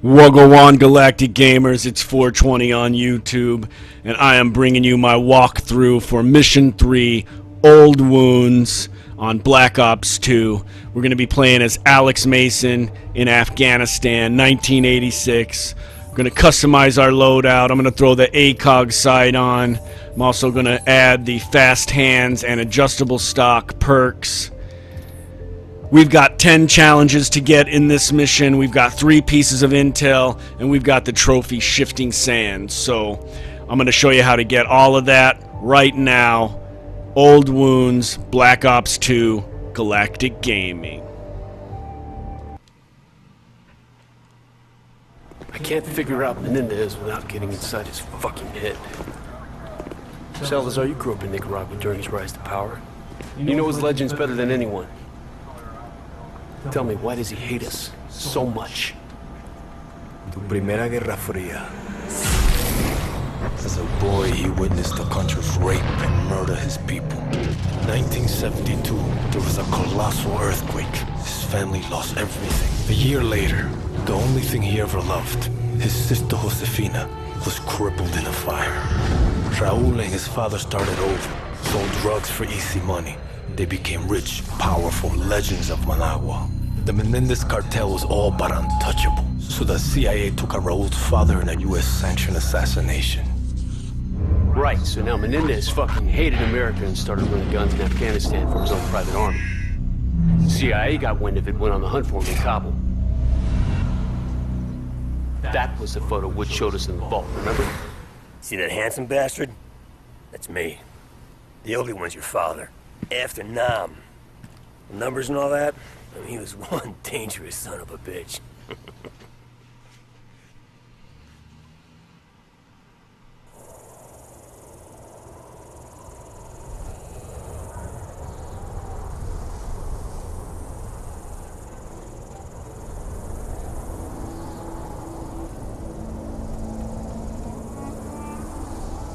Wugga Galactic Gamers, it's 420 on YouTube, and I am bringing you my walkthrough for Mission 3, Old Wounds, on Black Ops 2. We're going to be playing as Alex Mason in Afghanistan, 1986. We're going to customize our loadout. I'm going to throw the ACOG sight on. I'm also going to add the fast hands and adjustable stock perks. We've got 10 challenges to get in this mission. We've got 3 pieces of intel, and we've got the trophy Shifting Sands. So I'm going to show you how to get all of that right now. Old Wounds, Black Ops 2, Galactic Gaming. I can't figure out Menendez without getting inside his fucking head. Salazar, you grew up in Nicaragua during his rise to power. You know his legends better than anyone. Tell me, why does he hate us so much? Tu Primera Guerra Fría. As a boy, he witnessed the country rape and murder his people. 1972, there was a colossal earthquake. His family lost everything. A year later, the only thing he ever loved, his sister Josefina, was crippled in a fire. Raúl and his father started over, sold drugs for easy money. They became rich, powerful legends of Managua. The Menendez cartel was all but untouchable, so the CIA took out Raúl's father in a US-sanctioned assassination. Right, so now Menendez fucking hated America and started running guns in Afghanistan for his own private army. CIA got wind of it, went on the hunt for him in Kabul. That was the photo Wood showed us in the vault, remember? See that handsome bastard? That's me. The ugly one's your father. After Nam. The numbers and all that? I mean, he was one dangerous son of a bitch.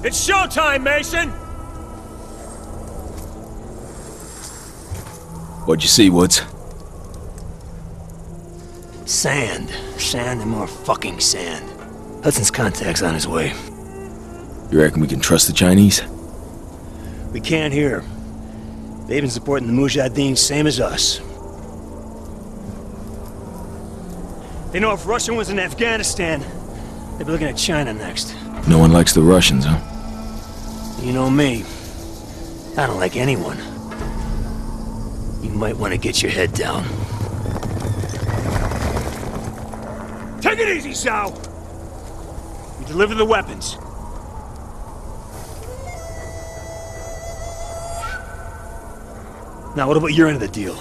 It's showtime, Mason! What'd you see, Woods? Sand. Sand and more fucking sand. Hudson's contact's on his way. You reckon we can trust the Chinese? We can't here. They've been supporting the Mujahideen same as us. They know if Russia was in Afghanistan, they'd be looking at China next. No one likes the Russians, huh? You know me. I don't like anyone. You might want to get your head down. Take it easy, Sal! We deliver the weapons. Now, what about your end of the deal?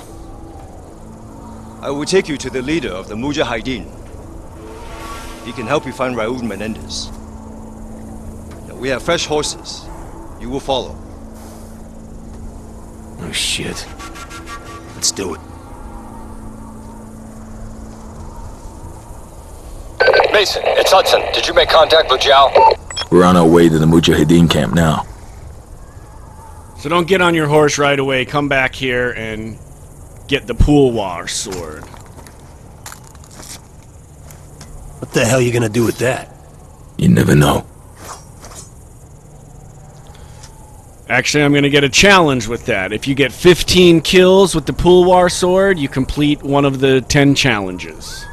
I will take you to the leader of the Mujahideen. He can help you find Raúl Menendez. Now, we have fresh horses. You will follow. Oh, shit. Let's do it. Mason, it's Hudson. Did you make contact with Zhao? We're on our way to the Mujahideen camp now. So don't get on your horse right away. Come back here and get the Pulwar sword. What the hell are you gonna do with that? You never know. Actually, I'm going to get a challenge with that. If you get 15 kills with the Pulwar sword, you complete one of the 10 challenges.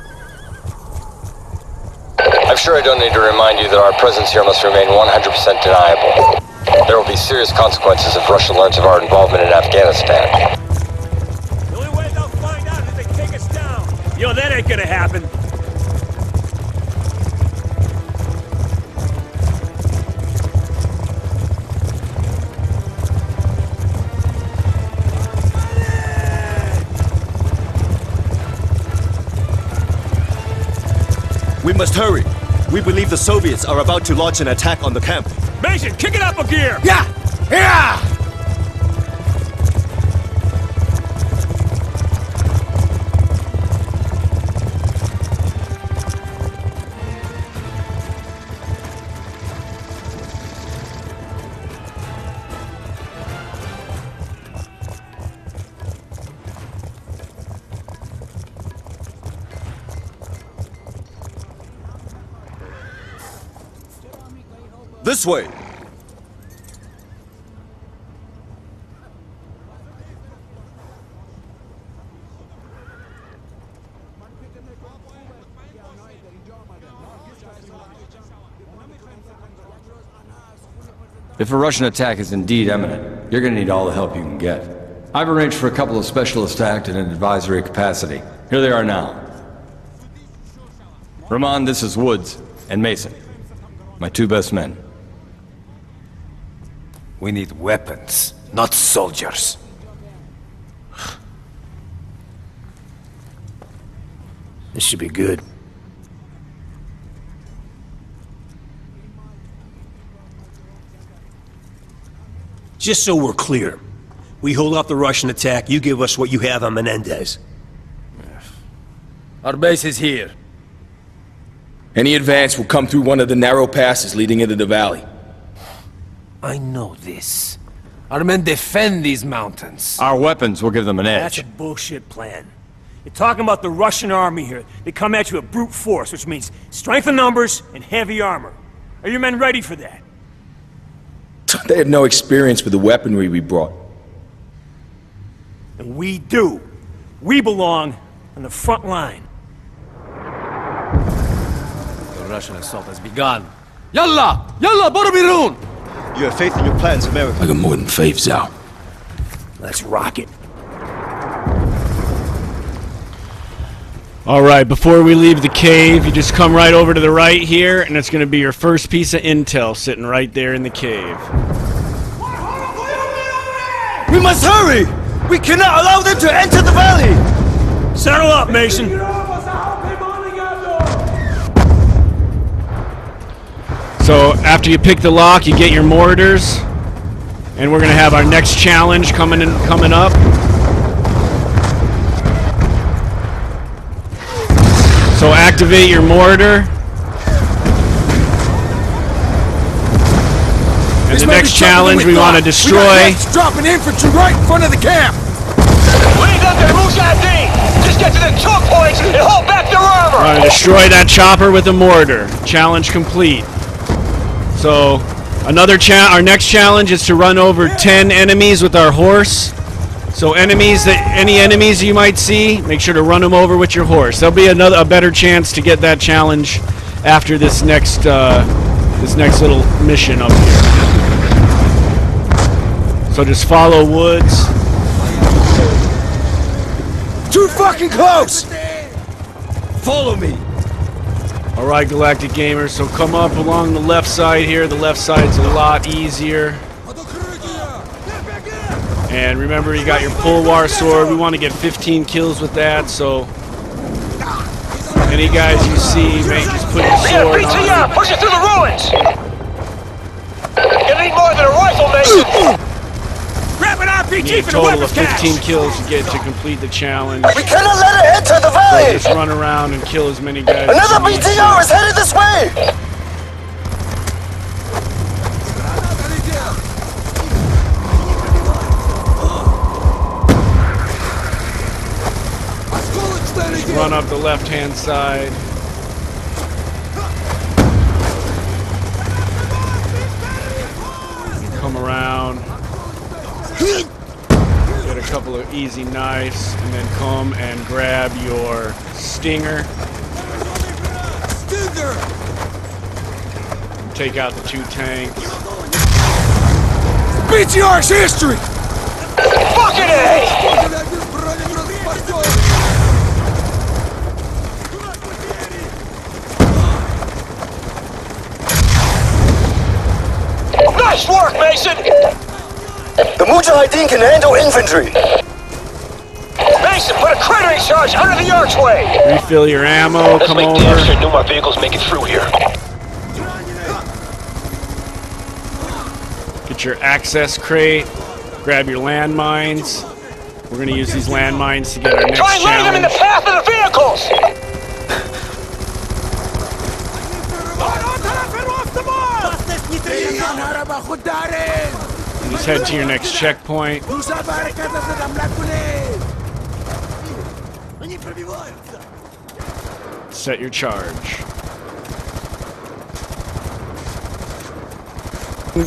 I'm sure I don't need to remind you that our presence here must remain 100% deniable. There will be serious consequences if Russia learns of our involvement in Afghanistan. The only way they'll find out is if they take us down. Yo, that ain't gonna happen. We must hurry. We believe the Soviets are about to launch an attack on the camp. Mason, kick it up a gear! Yeah! Yeah! This way! If a Russian attack is indeed imminent, you're gonna need all the help you can get. I've arranged for a couple of specialists to act in an advisory capacity. Here they are now. Rahman, this is Woods, and Mason. My two best men. We need weapons, not soldiers. This should be good. Just so we're clear, we hold off the Russian attack, you give us what you have on Menendez. Our base is here. Any advance will come through one of the narrow passes leading into the valley. I know this. Our men defend these mountains. Our weapons will give them an That's edge. a bullshit plan. You're talking about the Russian army here. They come at you with brute force, which means strength in numbers and heavy armor. Are your men ready for that? They have no experience with the weaponry we brought. And we do. We belong on the front line. The Russian assault has begun. Yalla! Yalla, Borobirun! You have faith in your plans, America. I got more than faith, Zhao. Let's rock it. Alright, before we leave the cave, you just come right over to the right here, and it's going to be your first piece of intel sitting right there in the cave. We must hurry! We cannot allow them to enter the valley! Settle up, Mason. So, after you pick the lock, you get your mortars, and we're going to have our next challenge coming up. So activate your mortar. And the next challenge we want to destroy. Dropping infantry right in front of the camp. Lead them to the Mujahideen! Just get to the choke points and hold back their armor! We want to destroy that chopper with a mortar. Challenge complete. So our next challenge is to run over 10 enemies with our horse. So any enemies you might see, make sure to run them over with your horse. There'll be a better chance to get that challenge after this next little mission up here. So just follow Woods. Too fucking close! Follow me. All right, Galactic Gamers. So come up along the left side here. The left side's a lot easier. And remember, you got your Pulwar sword. We want to get 15 kills with that, so any guys you see, mate, just put your sword on. Push it through the ruins! Gonna need more than a rifle, Mason! Grab an You RPG need a for the total weapons of 15 cache! kills to get to complete the challenge. We cannot let it enter the So valley! just run around and kill as many guys Another as you want to. BTR is headed this way! Run up the left-hand side. Come around. Get a couple of easy knives, and then come and grab your stinger. Take out the 2 tanks. BTR's history! Fucking A! Nice work, Mason! The Mujahideen can handle infantry! Mason, put a cratering charge under the archway! Refill your ammo, Let's come make over. damn sure no more vehicles make it through here. Get your access crate, grab your landmines. We're gonna use these landmines to get our next Try and lay them in the challenge. path of the vehicles! Just head to your next checkpoint. Set your charge.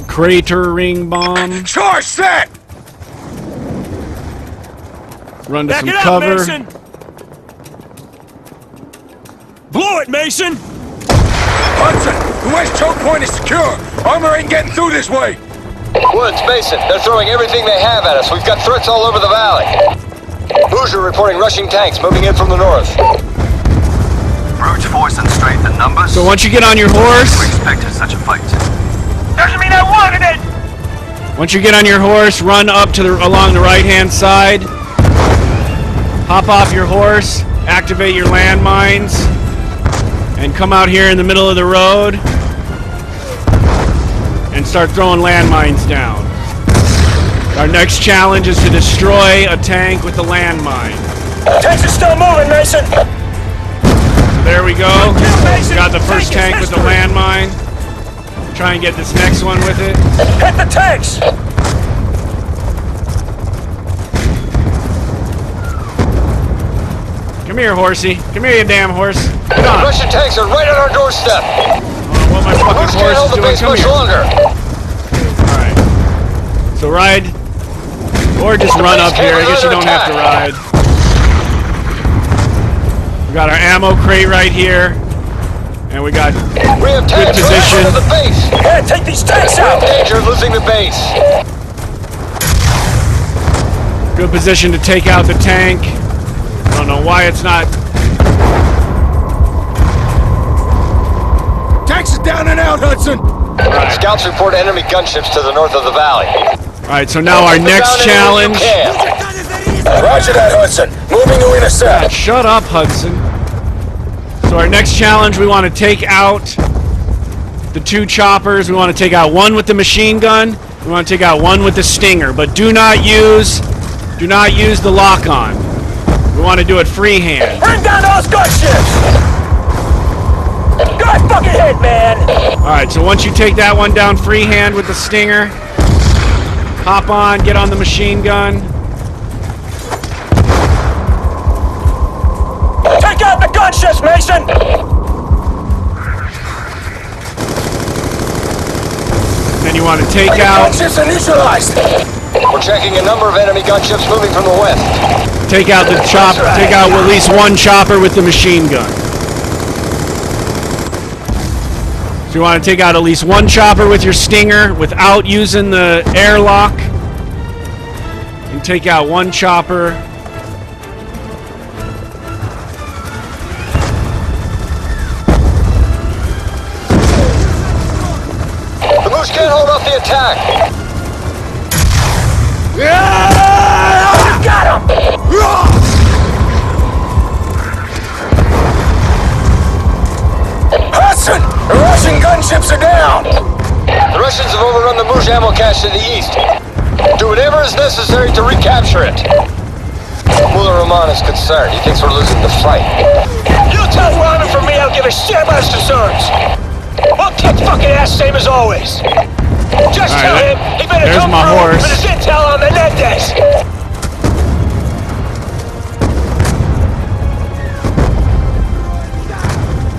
Crater ring bomb. Charge set! Run to Back some it up, cover. Mason! Blow it, Mason! Hudson, the west choke point is secure. Armor ain't getting through this way. Woods, Mason, they're throwing everything they have at us. We've got threats all over the valley. Hoosier reporting rushing tanks moving in from the north. Brute force and strength in numbers. So once you get on your horse, We expected such a fight. Doesn't mean I wanted it! once you get on your horse, run up to the along the right-hand side. Hop off your horse, activate your landmines, and come out here in the middle of the road and start throwing landmines down. Our next challenge is to destroy a tank with the landmine. Tanks are still moving, Mason! There we go. Mason. Got the first Tank tank is with the landmine. Try and get this next one with it. Hit the tanks! Come here, horsey. Come here, you damn horse. Get on. Russian tanks are right on our doorstep. What my fucking Moose can't horse hold is the doing. base Come much here. longer. Alright. So ride. Or just run up here. I guess you don't have to ride. We got our ammo crate right here. And we got We have tanks right position. in front of the base. Yeah, take these tanks We're in out! danger of losing the base. good position to take out the tank. I don't know why it's not. Tanks is down and out, Hudson. Scouts report enemy gunships to the north of the valley. Alright, so now our next challenge. Roger that, Hudson. Moving to intercept. Shut up, Hudson. So our next challenge, we want to take out the two choppers. We want to take out one with the machine gun. We want to take out one with the stinger, but do not use the lock-on. We want to do it freehand. Bring down those gunships! Go fucking hit, man! Alright, so once you take that one down freehand with the stinger, hop on, get on the machine gun. Take out the gunships, Mason! Then you want to take out Gunships are neutralized. We're checking a number of enemy gunships moving from the west. take out at least one chopper with the machine gun. So you want to take out at least one chopper with your stinger without using the airlock. And take out one chopper. The Moose can't hold off the attack. Got him! Hudson, the Russian gunships are down. The Russians have overrun the Moose ammo cache to the east. Do whatever is necessary to recapture it. Mullah Rahman is concerned. He thinks we're losing the fight. You tell Rahman from me I don't give a shit about his concerns! We'll kick fucking ass same as always! Just All tell right, him he better there's come my through horse. with his intel on Menendez!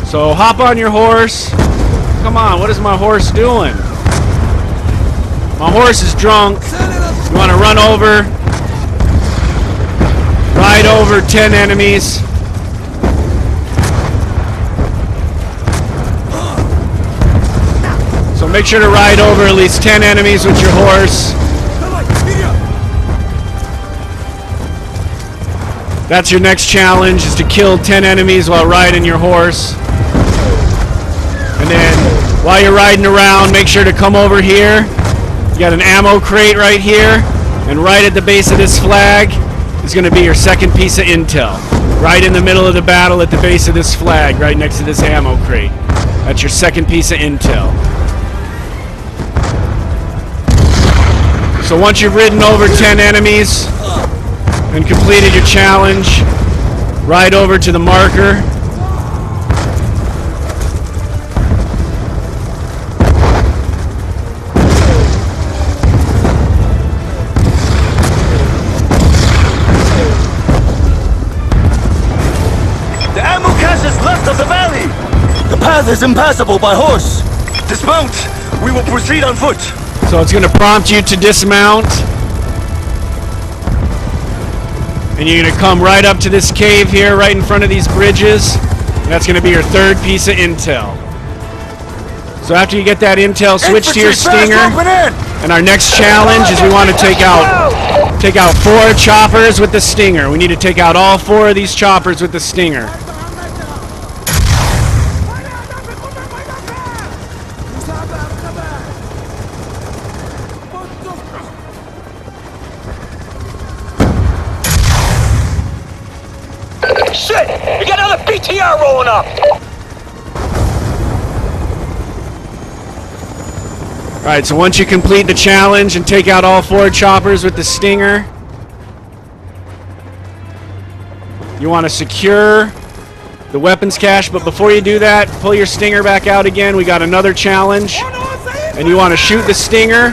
So hop on your horse. Come on, what is my horse doing? My horse is drunk. You want to run over, ride over 10 enemies. So make sure to ride over at least 10 enemies with your horse. That's your next challenge, is to kill 10 enemies while riding your horse. And then, while you're riding around, make sure to come over here. You got an ammo crate right here. And right at the base of this flag is going to be your second piece of intel. Right in the middle of the battle at the base of this flag, right next to this ammo crate. That's your second piece of intel. So once you've ridden over 10 enemies and completed your challenge, ride over to the marker. The ammo cache is left of the valley. The path is impassable by horse. Dismount. We will proceed on foot. So it's going to prompt you to dismount. And you're going to come right up to this cave here, right in front of these bridges. And that's going to be your third piece of intel. So after you get that intel, switch to your stinger. And our next challenge is we want to take out 4 choppers with the stinger. We need to take out all 4 of these choppers with the stinger. Shit! We got another BTR rolling up! Alright, so once you complete the challenge and take out all 4 choppers with the stinger, you want to secure the weapons cache, but before you do that, pull your stinger back out again. We got another challenge, and you want to shoot the stinger,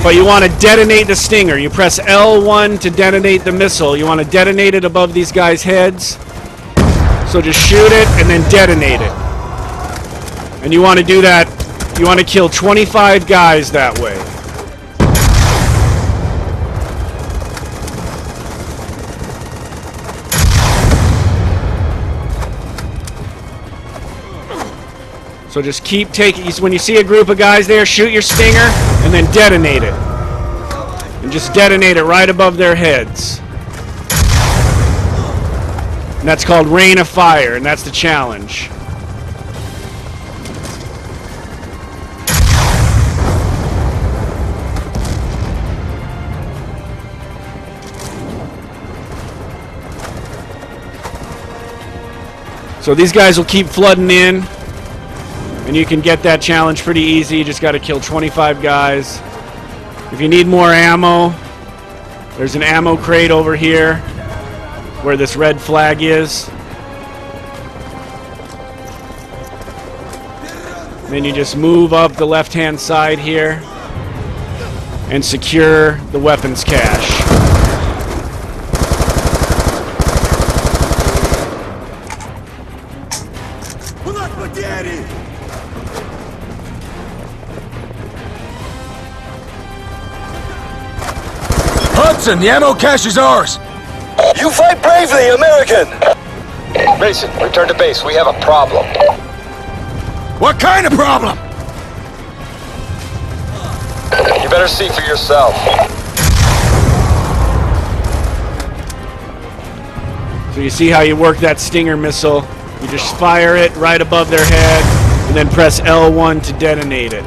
but you want to detonate the stinger. You press L1 to detonate the missile. You want to detonate it above these guys' heads. So just shoot it and then detonate it. And you want to do that. You want to kill 25 guys that way. So just keep taking, when you see a group of guys there, shoot your stinger and then detonate it. And just detonate it right above their heads. And that's called Rain of Fire, and that's the challenge. So these guys will keep flooding in, and you can get that challenge pretty easy. You just got to kill 25 guys. If you need more ammo, there's an ammo crate over here where this red flag is. Then you just move up the left-hand side here and secure the weapons cache. Hudson, the ammo cache is ours. You fight bravely, American! Mason, return to base. We have a problem. What kind of problem? You better see for yourself. So you see how you work that stinger missile. You just fire it right above their head and then press L1 to detonate it.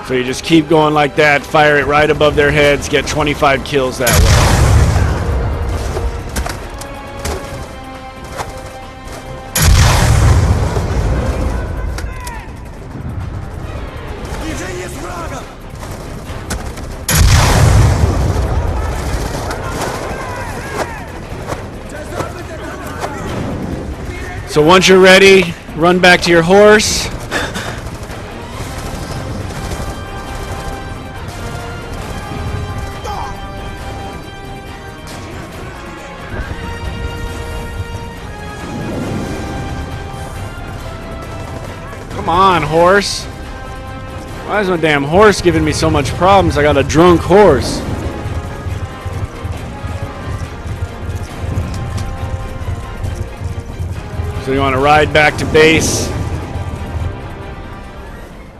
So you just keep going like that, fire it right above their heads, get 25 kills that way. So once you're ready, run back to your horse. Come on, horse. Why is my damn horse giving me so much problems? I got a drunk horse. So you want to ride back to base.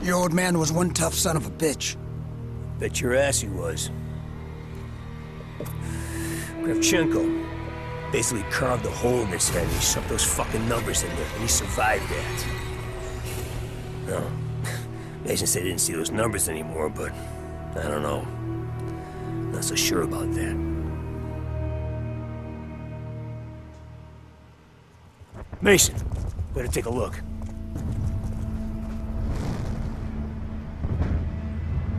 Your old man was one tough son of a bitch. Bet your ass he was. Kravchenko basically carved a hole in his head and he shoved those fucking numbers in there, and he survived that. No, Mason said he didn't see those numbers anymore, but I don't know. Not so sure about that. Mason, better take a look.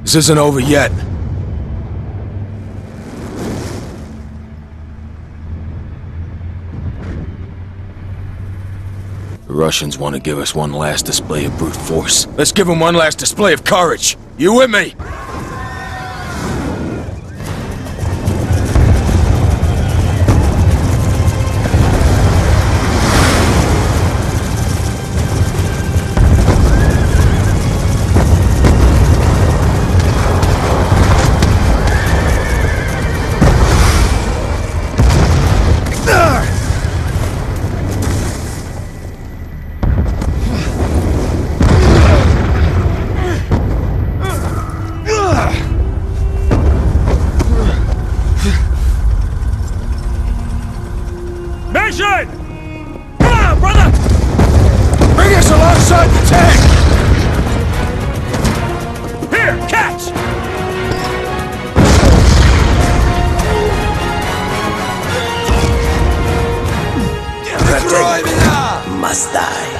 This isn't over yet. The Russians want to give us one last display of brute force. Let's give them one last display of courage. You with me? Mission! Come on, brother! Bring us alongside the tank! Here, catch! Must die.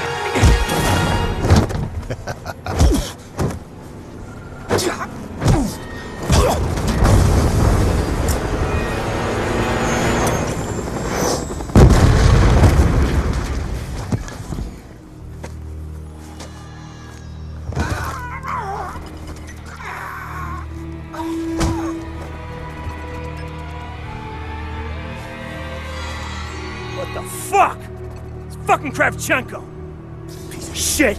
What the fuck? It's fucking Kravchenko. Piece of shit.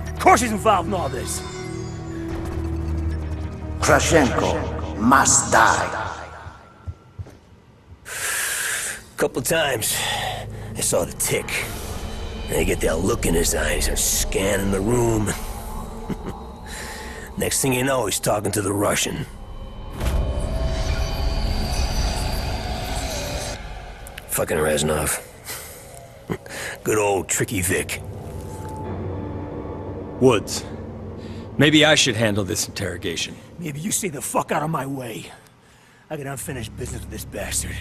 Of course he's involved in all this. Kravchenko must die. Couple times, I saw the tick. And I get that look in his eyes. I'm scanning the room. Next thing you know, he's talking to the Russian. Fucking Reznov. Good old Tricky Vic. Woods. Maybe I should handle this interrogation. Maybe you stay the fuck out of my way. I got unfinished business with this bastard.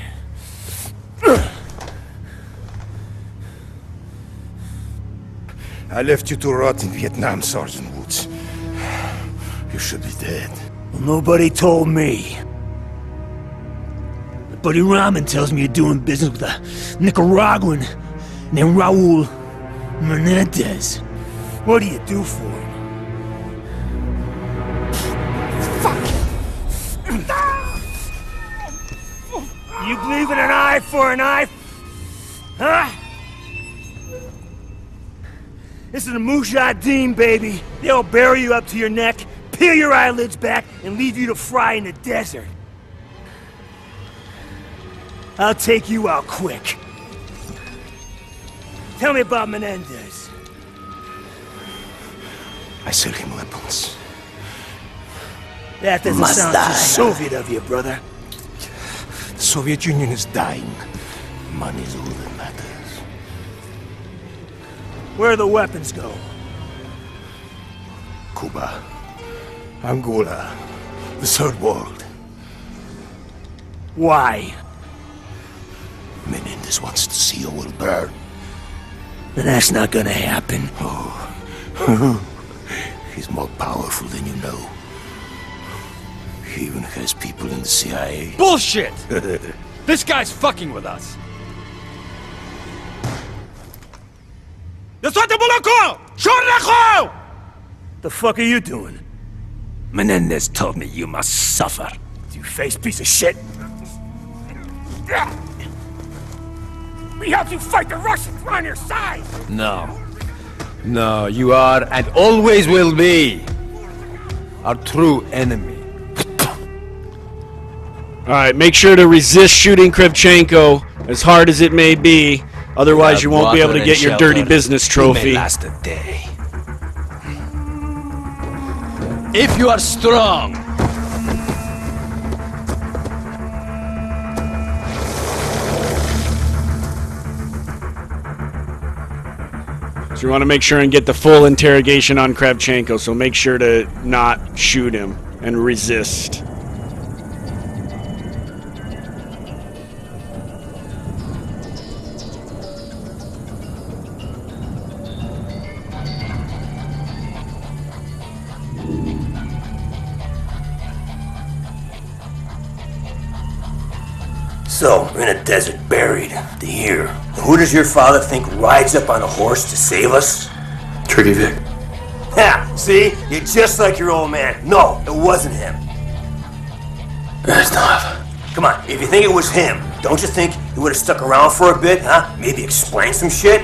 I left you to rot in Vietnam, Sergeant Woods. You should be dead. Well, nobody told me. But Buddy Rahman tells me you're doing business with a Nicaraguan named Raul Menendez. What do you do for him? You believe in an eye for an eye? Huh? This is a Mujahideen, baby. They'll bury you up to your neck, peel your eyelids back, and leave you to fry in the desert. I'll take you out quick. Tell me about Menendez. I sell him weapons. That doesn't sound too Soviet of you, brother. The Soviet Union is dying. Money is all that matters. Where do the weapons go? Cuba, Angola, the Third World. Why? Menendez wants to see your world burn. Then that's not gonna happen. Oh. He's more powerful than you know. He even has people in the CIA. Bullshit! This guy's fucking with us. The fuck are you doing? Menendez told me you must suffer. You face piece of shit. We helped you fight the Russians. We're on your side. No. No, you are and always will be our true enemy. Alright, make sure to resist shooting Kravchenko, as hard as it may be. Otherwise, you won't be able to get your dirty business trophy. It may last a day. If you are strong. So you want to make sure and get the full interrogation on Kravchenko, so make sure to not shoot him and resist. So, we're in a desert, buried, to here. Who does your father think rides up on a horse to save us? Tricky Vic. Ha! See? You're just like your old man. No, it wasn't him. Reznov. Come on, if you think it was him, don't you think he would have stuck around for a bit, huh? Maybe explain some shit?